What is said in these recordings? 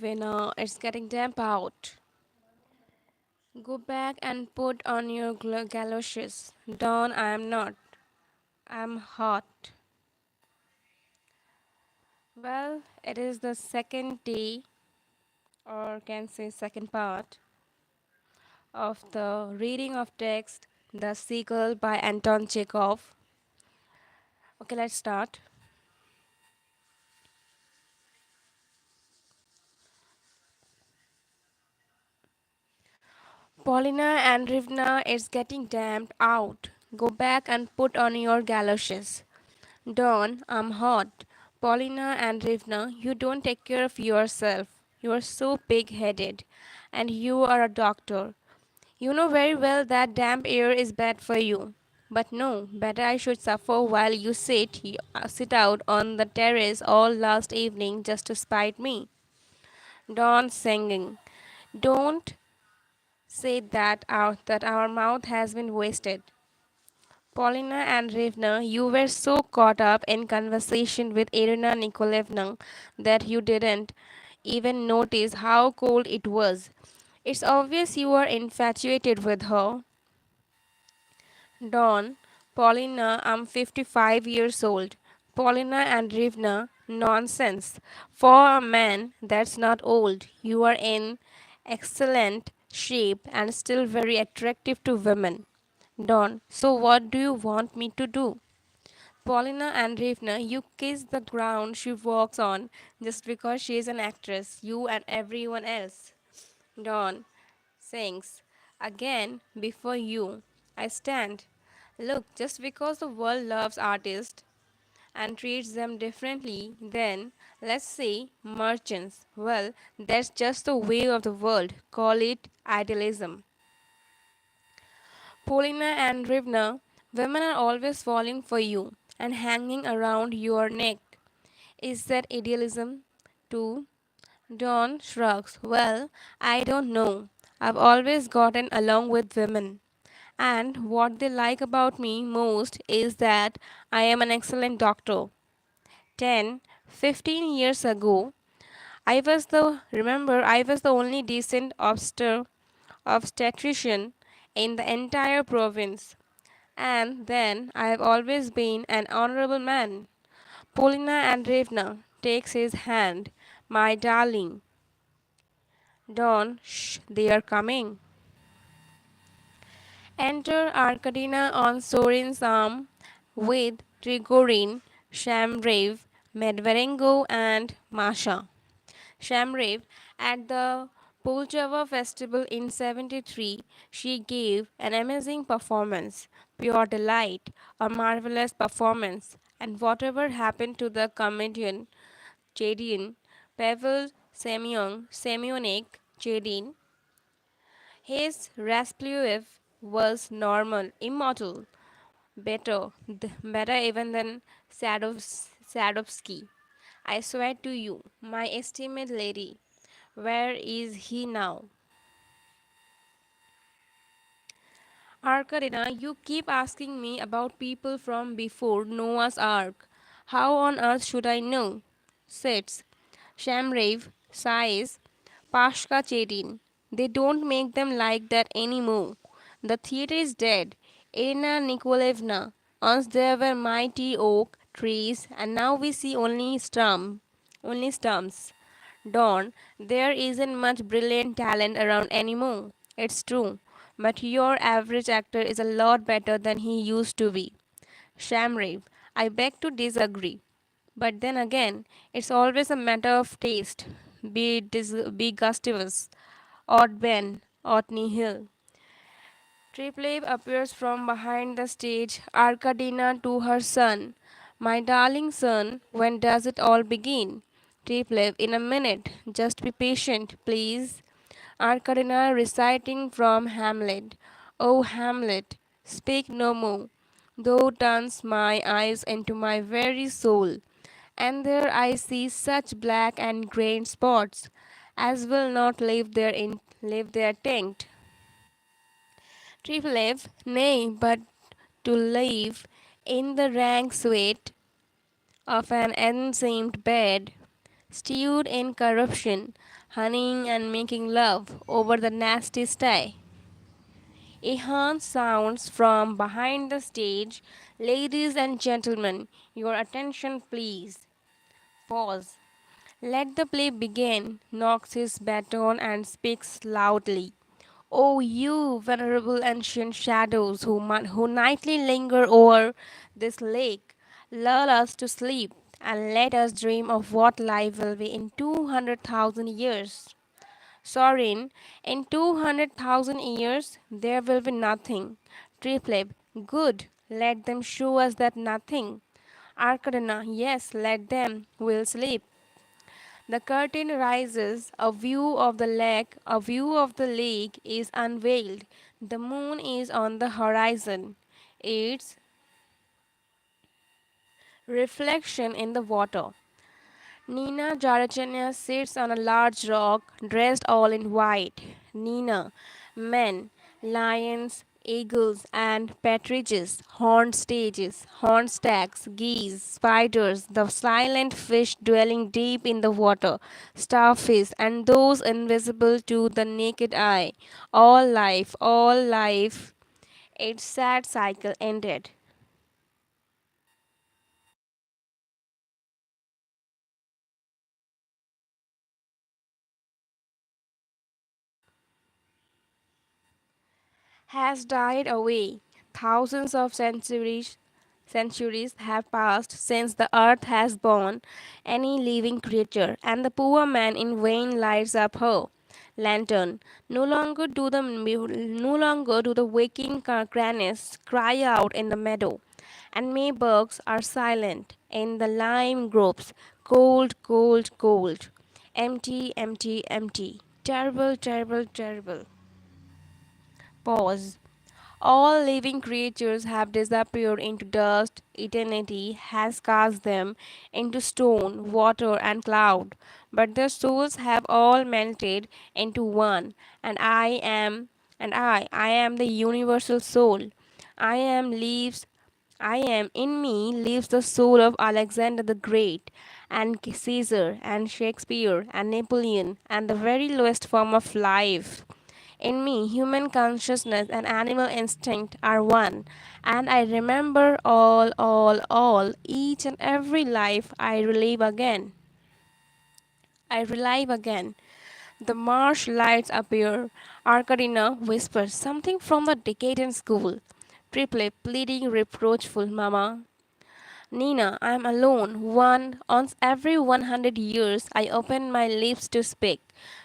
Winner, it's getting damp out. Go back and put on your galoshes. Dawn, I am not. I'm hot. Well, it is the second day, or can say second part, of the reading of text, The Seagull by Anton Chekhov. Okay, let's start. Paulina and Rivna, it's getting damped out. Go back and put on your galoshes. Dawn, I'm hot. Paulina and Rivna, you don't take care of yourself. You are so big headed. And you are a doctor. You know very well that damp air is bad for you. But no, better I should suffer while you sit out on the terrace all last evening just to spite me. Dawn singing. Don't say that our mouth has been wasted. Paulina and Revna, you were so caught up in conversation with Irina Nikolaevna that you didn't even notice how cold it was. It's obvious you are infatuated with her. Dawn, Paulina, I'm 55 years old. Paulina and Rivna, nonsense. For a man, that's not old. You are in excellent shape and still very attractive to women. Dawn, so what do you want me to do? Paulina Andreevna, you kiss the ground she walks on just because she is an actress, you and everyone else. Dawn sings, again, before you, I stand. Look, just because the world loves artists and treats them differently than, let's say, merchants, well, that's just the way of the world. Call it idealism. Paulina and Rivna, women are always falling for you and hanging around your neck. Is that idealism too? Dawn shrugs. Well, I don't know. I've always gotten along with women. And what they like about me most is that I am an excellent doctor. 10, 15 years ago, I was the only decent obstetrician in the entire province. And then I have always been an honorable man. Polina Andreevna takes his hand. My darling. Dawn, shh, they are coming. Enter Arkadina on Sorin's arm with Trigorin, Shamrav, Medverengo, and Masha. Shamrav, at the Polchava festival in 73, she gave an amazing performance, pure delight, a marvelous performance. And whatever happened to the comedian Chedin, Pavel Semyonik Chedin, his Raspuev was normal, immortal, better even than Sadovsky. I swear to you, my estimate lady, where is he now? Arkadina, you keep asking me about people from before Noah's Ark. How on earth should I know? Sits. Shamrav, sighs, Pashka Chetin. They don't make them like that anymore. The theater is dead. Irina Nikolaevna. Once there were mighty oak trees, and now we see only stumps. Dawn, there isn't much brilliant talent around anymore. It's true, but your average actor is a lot better than he used to be. Shamrave, I beg to disagree. But then again, it's always a matter of taste. Be Gustavus, Odd Ben, Odd Nihil. Triplev appears from behind the stage, Arkadina to her son. My darling son, when does it all begin? Triplev, in a minute. Just be patient, please. Arkadina reciting from Hamlet. O Hamlet, speak no more. Thou turns my eyes into my very soul, and there I see such black and grey spots as will not leave their taint. Triplev, nay, but to live in the rank sweat of an enseamed bed, stewed in corruption, honeying and making love over the nasty stay. A horn sounds from behind the stage. Ladies and gentlemen, your attention please. Pause. Let the play begin, knocks his baton and speaks loudly. O you venerable ancient shadows who nightly linger o'er this lake, lull us to sleep and let us dream of what life will be in 200,000 years. Sorin, in 200,000 years there will be nothing. Tripleb, good, let them show us that nothing. Arcadina, yes, let them, we'll sleep. The curtain rises, a view of the lake is unveiled. The moon is on the horizon. Its reflection in the water. Nina Jarachanya sits on a large rock, dressed all in white. Nina, men, lions, eagles, and partridges, horned stages, horned stags, geese, spiders, the silent fish dwelling deep in the water, starfish, and those invisible to the naked eye. All life, all life. Its sad cycle ended. Has died away. Thousands of centuries have passed since the earth has borne any living creature, and the poor man in vain lights up her lantern. No longer do the waking cranes cry out in the meadow, and Maybugs are silent in the lime groves. Cold, cold, cold. Empty, empty, empty. Terrible, terrible, terrible. Pause. All living creatures have disappeared into dust. Eternity has cast them into stone, water, and cloud. But their souls have all melted into one. And I am the universal soul. I am lives. I am in me lives the soul of Alexander the Great, and Caesar, and Shakespeare, and Napoleon, and the very lowest form of life. In me, human consciousness and animal instinct are one, and I remember all, each and every life I relive again. I relive again. The marsh lights appear. Arcadina whispers something from the decadent school. Triple pleading reproachful, Mama. Nina, I am alone. Once every 100 years, I open my lips to speak.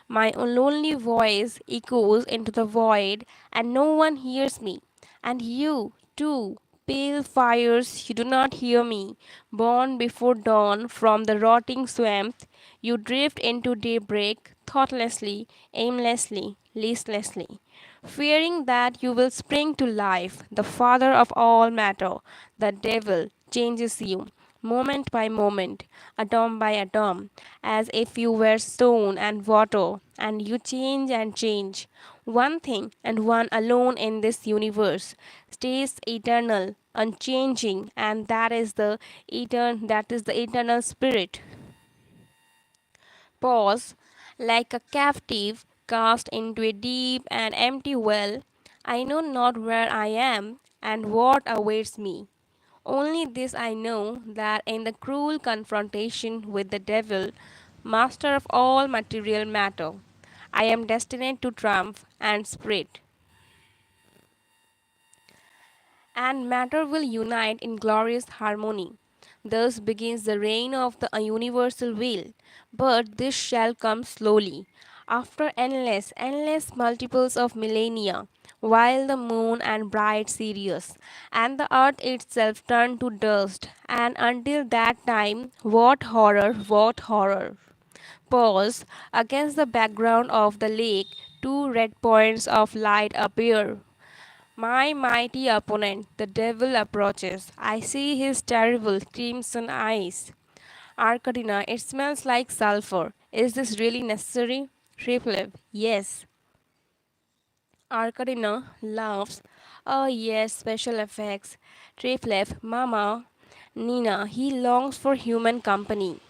My lonely voice echoes into the void, and no one hears me. And you, too, pale fires, you do not hear me. Born before dawn from the rotting swamp, you drift into daybreak thoughtlessly, aimlessly, listlessly, fearing that you will spring to life, the father of all matter. The devil changes you, moment by moment, atom by atom, as if you were stone and water, and you change and change. One thing and one alone in this universe stays eternal, unchanging, and that is the eternal spirit. Pause, like a captive cast into a deep and empty well. I know not where I am and what awaits me. Only this I know, that in the cruel confrontation with the devil, master of all material matter, I am destined to triumph and spirit and matter will unite in glorious harmony. Thus begins the reign of the universal will. But this shall come slowly, after endless multiples of millennia, while the moon and bright Sirius and the earth itself turn to dust. And until that time, what horror, what horror! Pause. Against the background of the lake, two red points of light appear. My mighty opponent, the devil, approaches. I see his terrible crimson eyes. Arcadina, it smells like sulfur. Is this really necessary? Tripleb, yes. Arcadina laughs. Oh, yes, special effects. Tripleb, Mama. Nina, he longs for human company.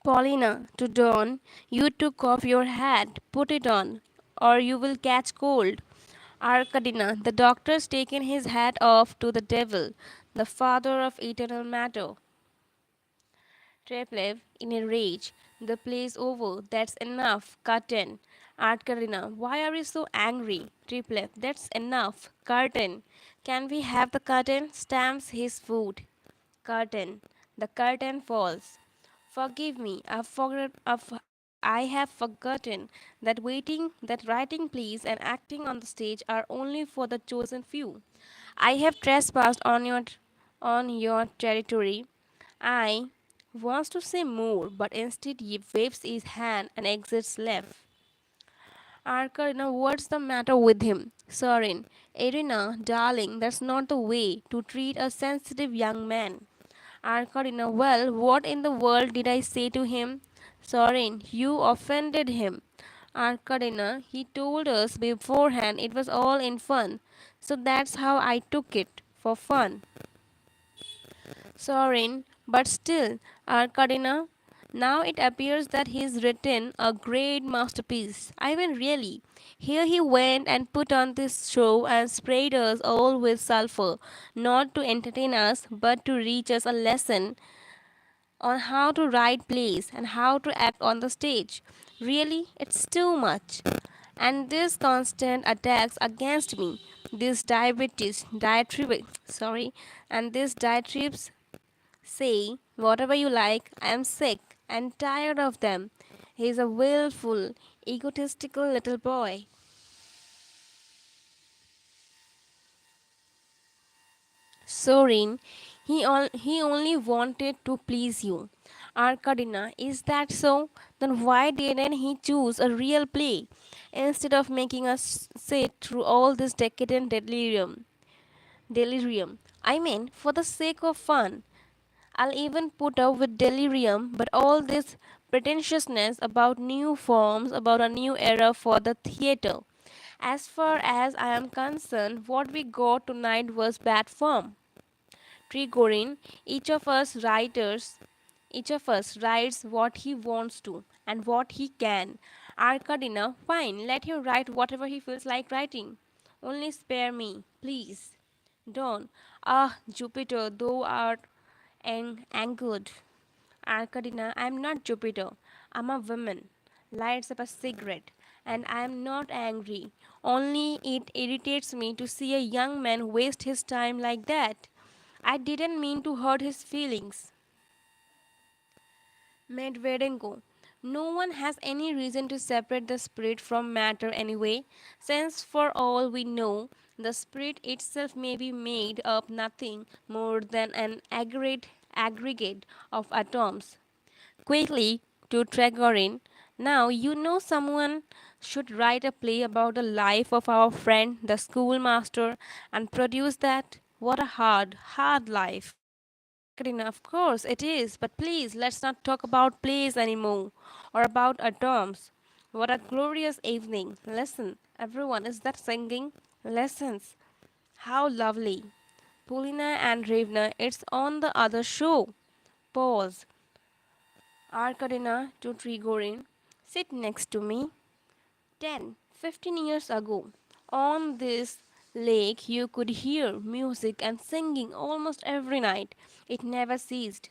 Paulina, to Dawn, you took off your hat, put it on, or you will catch cold. Arkadina, the doctor's taken his hat off to the devil, the father of eternal matter. Treplev, in a rage, the play's over, that's enough, curtain. Arkadina, why are you so angry? Treplev, that's enough, curtain. Can we have the curtain? Stamps his foot. Curtain. The curtain falls. Forgive me, I have forgotten that writing plays and acting on the stage are only for the chosen few. I have trespassed on your territory. I wants to say more, but instead he waves his hand and exits left. Arkarina, what's the matter with him? Sorin, Irina, darling, that's not the way to treat a sensitive young man. Arkarina, well, what in the world did I say to him? Sorin, you offended him. Arkarina, he told us beforehand it was all in fun. So that's how I took it, for fun. Sorin, but still, Arkadina, now it appears that he's written a great masterpiece. I mean, really. Here he went and put on this show and sprayed us all with sulfur, not to entertain us, but to teach us a lesson on how to write plays and how to act on the stage. Really, it's too much. And this constant attacks against me, this and this diatribes say whatever you like, I am sick and tired of them. He's a willful, egotistical little boy. Sorin, he only wanted to please you. Arkadina, is that so? Then why didn't he choose a real play instead of making us sit through all this decadent delirium? I mean, for the sake of fun. I'll even put up with delirium, but all this pretentiousness about new forms, about a new era for the theatre. As far as I am concerned, what we got tonight was bad form. Trigorin, each of us writes what he wants to and what he can. Arkadina, fine, let him write whatever he feels like writing. Only spare me, please. Dawn, ah, Jupiter, thou art angered. Arkadina, I am not Jupiter. I am a woman. Lights up a cigarette. And I am not angry. Only it irritates me to see a young man waste his time like that. I didn't mean to hurt his feelings. Medvedenko. No one has any reason to separate the spirit from matter anyway, since for all we know, the spirit itself may be made up nothing more than an aggregate of atoms. Quickly to Tregorin, now you know someone should write a play about the life of our friend, the schoolmaster, and produce that. What a hard life. Karina, of course it is, but please let's not talk about plays anymore or about atoms. What a glorious evening. Listen, everyone, is that singing? Lessons. How lovely. Polina and Ravna, it's on the other show. Pause. Arkadina to Trigorin. Sit next to me. 10, 15 years ago, on this lake, you could hear music and singing almost every night. It never ceased.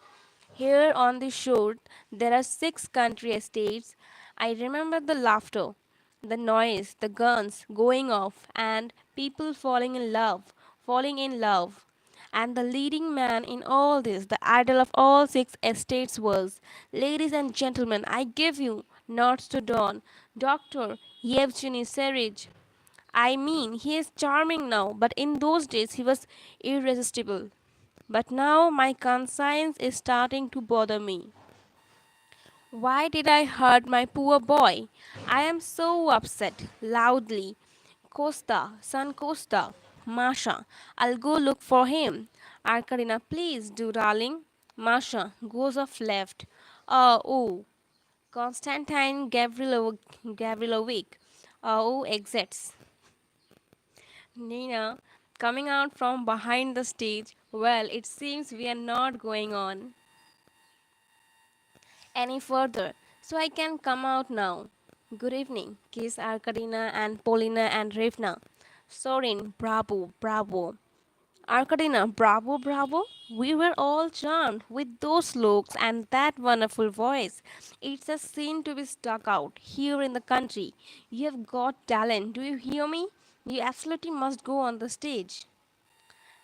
Here on the shore, there are 6 country estates. I remember the laughter, the noise, the guns going off, and people falling in love. And the leading man in all this, the idol of all 6 estates was, ladies and gentlemen, I give you, nods to Don, Dr. Yevgeny Serich. I mean, he is charming now, but in those days he was irresistible. But now my conscience is starting to bother me. Why did I hurt my poor boy? I am so upset. Loudly. Costa, son Costa. Masha, I'll go look for him. Arkarina, please do, darling. Masha goes off left. Oh. Konstantin Gavrilovic. Oh, exits. Nina, coming out from behind the stage. Well, it seems we are not going on. any further, so I can come out now. Good evening, kiss Arkadina and Polina and Rivna. Sorin, bravo, bravo. Arkadina, bravo, bravo. We were all charmed with those looks and that wonderful voice. It's a scene to be stuck out here in the country. You have got talent, do you hear me? You absolutely must go on the stage.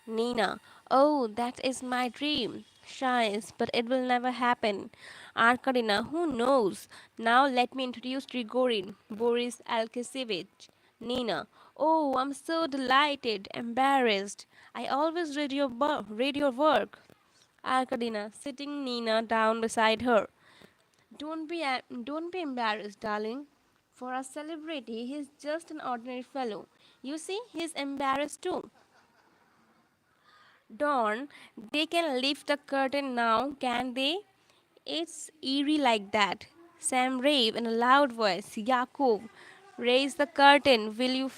Nina, oh, that is my dream. Shies, but it will never happen. Arkadina, who knows? Now let me introduce Trigorin, Boris Alkisevich. Nina, oh, I'm so delighted, embarrassed. I always read your work. Arkadina, sitting Nina down beside her. Don't be embarrassed, darling. For a celebrity, he's just an ordinary fellow. You see, he's embarrassed too. Dawn, they can lift the curtain now, can they? It's eerie like that. Sam raved in a loud voice. Yakov, raise the curtain, will you?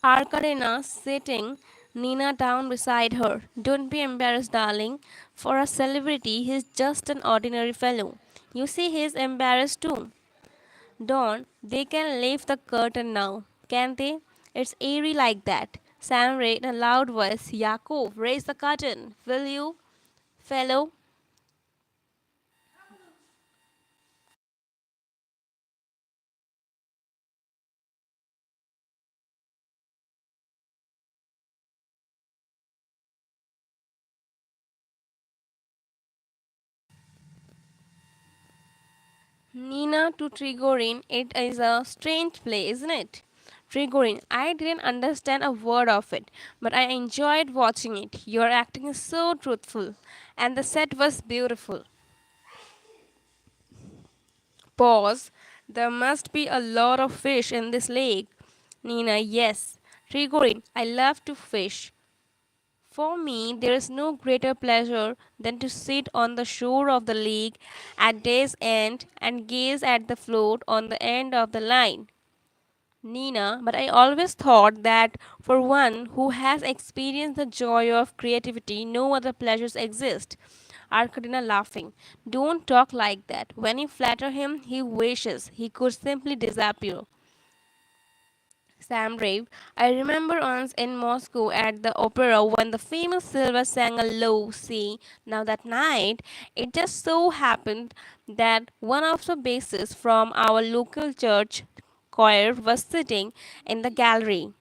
Arkarina sitting Nina down beside her. Don't be embarrassed, darling. For a celebrity, he's just an ordinary fellow. You see, he's embarrassed too. Dawn, they can lift the curtain now, can't they? It's eerie like that. Sam read in a loud voice. Yakov, raise the curtain, will you, fellow? Nina to Trigorin, it is a strange play, isn't it? Trigorin, I didn't understand a word of it, but I enjoyed watching it. Your acting is so truthful, and the set was beautiful. Pause. There must be a lot of fish in this lake. Nina, yes. Trigorin, I love to fish. For me, there is no greater pleasure than to sit on the shore of the lake at day's end and gaze at the float on the end of the line. Nina, but I always thought that for one who has experienced the joy of creativity, no other pleasures exist. Arkadina laughing. Don't talk like that. When you flatter him, he wishes he could simply disappear. Sam raved. I remember once in Moscow at the opera when the famous Silva sang a low C. Now that night, it just so happened that one of the basses from our local church choir was sitting in the gallery.